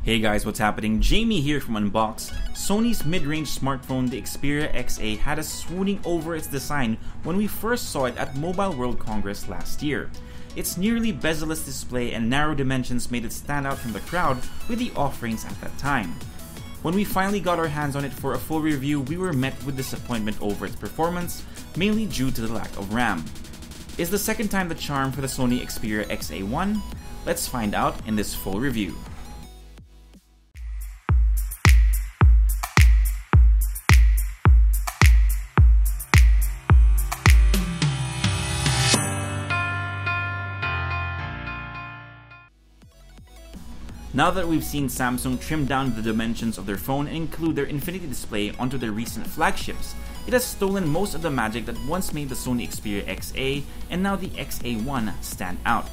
Hey guys, what's happening? Jamie here from Unbox. Sony's mid-range smartphone, the Xperia XA, had us swooning over its design when we first saw it at Mobile World Congress last year. Its nearly bezel-less display and narrow dimensions made it stand out from the crowd with the offerings at that time. When we finally got our hands on it for a full review, we were met with disappointment over its performance, mainly due to the lack of RAM. Is the second time the charm for the Sony Xperia XA1? Let's find out in this full review. Now that we've seen Samsung trim down the dimensions of their phone and include their infinity display onto their recent flagships, it has stolen most of the magic that once made the Sony Xperia XA and now the XA1 stand out.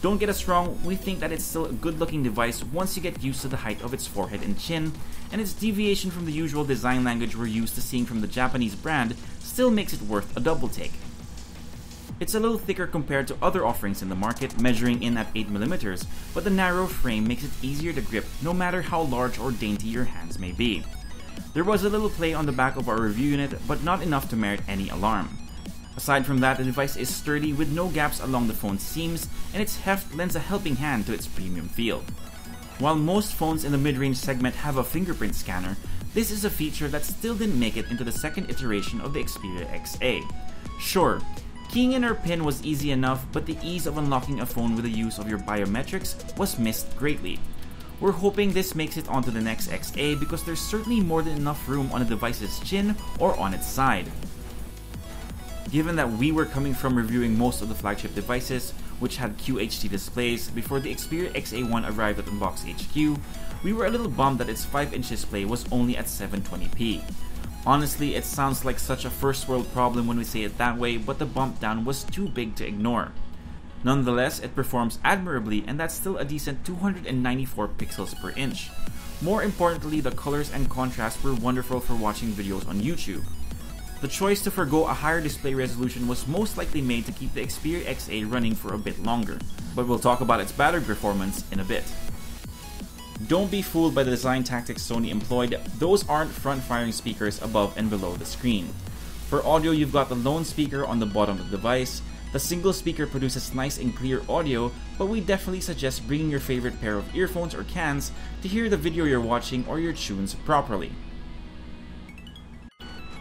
Don't get us wrong, we think that it's still a good looking device once you get used to the height of its forehead and chin, and its deviation from the usual design language we're used to seeing from the Japanese brand still makes it worth a double take. It's a little thicker compared to other offerings in the market, measuring in at 8mm, but the narrow frame makes it easier to grip no matter how large or dainty your hands may be. There was a little play on the back of our review unit, but not enough to merit any alarm. Aside from that, the device is sturdy with no gaps along the phone's seams, and its heft lends a helping hand to its premium feel. While most phones in the mid-range segment have a fingerprint scanner, this is a feature that still didn't make it into the second iteration of the Xperia XA. Sure, keying in our PIN was easy enough, but the ease of unlocking a phone with the use of your biometrics was missed greatly. We're hoping this makes it onto the next XA because there's certainly more than enough room on the device's chin or on its side. Given that we were coming from reviewing most of the flagship devices, which had QHD displays, before the Xperia XA1 arrived at Unbox HQ, we were a little bummed that its 5-inch display was only at 720p. Honestly, it sounds like such a first world problem when we say it that way, but the bump down was too big to ignore. Nonetheless, it performs admirably, and that's still a decent 294 pixels per inch. More importantly, the colors and contrast were wonderful for watching videos on YouTube. The choice to forgo a higher display resolution was most likely made to keep the Xperia XA running for a bit longer, but we'll talk about its battery performance in a bit. Don't be fooled by the design tactics Sony employed, those aren't front-firing speakers above and below the screen. For audio, you've got the lone speaker on the bottom of the device. The single speaker produces nice and clear audio, but we definitely suggest bringing your favorite pair of earphones or cans to hear the video you're watching or your tunes properly.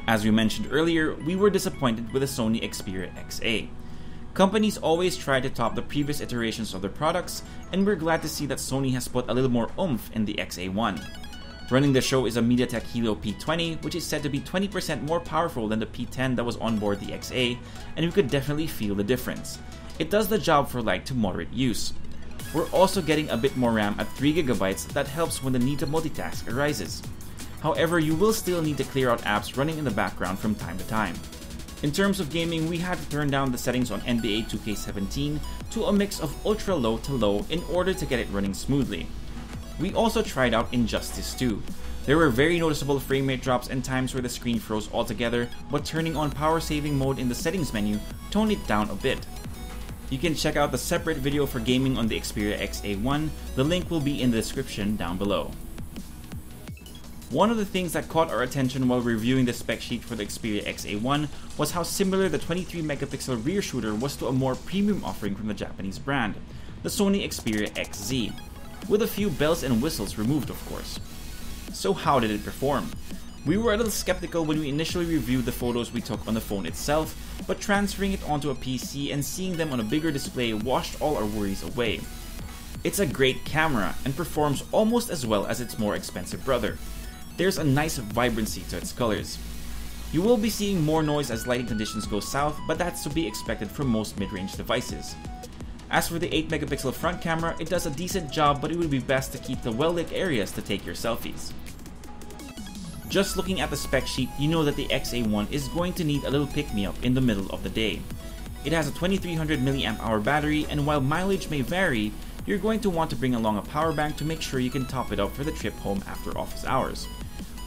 As we mentioned earlier, we were disappointed with the Sony Xperia XA. Companies always try to top the previous iterations of their products, and we're glad to see that Sony has put a little more oomph in the XA1. Running the show is a MediaTek Helio P20, which is said to be 20% more powerful than the P10 that was on board the XA, and we could definitely feel the difference. It does the job for light to moderate use. We're also getting a bit more RAM at 3GB that helps when the need to multitask arises. However, you will still need to clear out apps running in the background from time to time. In terms of gaming, we had to turn down the settings on NBA 2K17 to a mix of ultra low to low in order to get it running smoothly. We also tried out Injustice 2. There were very noticeable frame rate drops and times where the screen froze altogether, but turning on power saving mode in the settings menu toned it down a bit. You can check out the separate video for gaming on the Xperia XA1, the link will be in the description down below. One of the things that caught our attention while reviewing the spec sheet for the Xperia XA1 was how similar the 23MP rear shooter was to a more premium offering from the Japanese brand, the Sony Xperia XZ, with a few bells and whistles removed of course. So how did it perform? We were a little skeptical when we initially reviewed the photos we took on the phone itself, but transferring it onto a PC and seeing them on a bigger display washed all our worries away. It's a great camera and performs almost as well as its more expensive brother. There's a nice vibrancy to its colors. You will be seeing more noise as lighting conditions go south, but that's to be expected from most mid-range devices. As for the 8MP front camera, it does a decent job, but it would be best to keep the well-lit areas to take your selfies. Just looking at the spec sheet, you know that the XA1 is going to need a little pick-me-up in the middle of the day. It has a 2300 mAh battery, and while mileage may vary, you're going to want to bring along a power bank to make sure you can top it up for the trip home after office hours.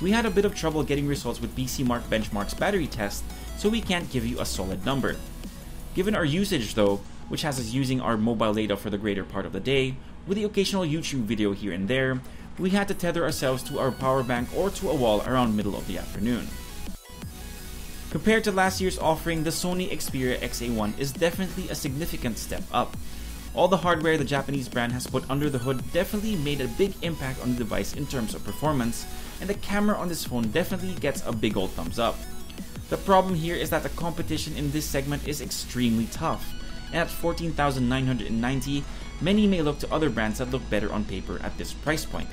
We had a bit of trouble getting results with BCMark Benchmark's battery test, so we can't give you a solid number. Given our usage though, which has us using our mobile data for the greater part of the day, with the occasional YouTube video here and there, we had to tether ourselves to our power bank or to a wall around middle of the afternoon. Compared to last year's offering, the Sony Xperia XA1 is definitely a significant step up. All the hardware the Japanese brand has put under the hood definitely made a big impact on the device in terms of performance, and the camera on this phone definitely gets a big old thumbs up. The problem here is that the competition in this segment is extremely tough, and at $14,990, many may look to other brands that look better on paper at this price point.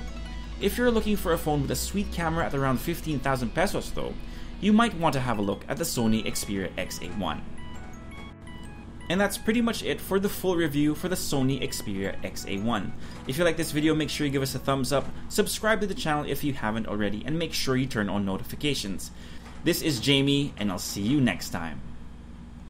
If you're looking for a phone with a sweet camera at around 15,000 pesos though, you might want to have a look at the Sony Xperia XA1. And that's pretty much it for the full review for the Sony Xperia XA1. If you like this video, make sure you give us a thumbs up, subscribe to the channel if you haven't already, and make sure you turn on notifications. This is Jamie, and I'll see you next time.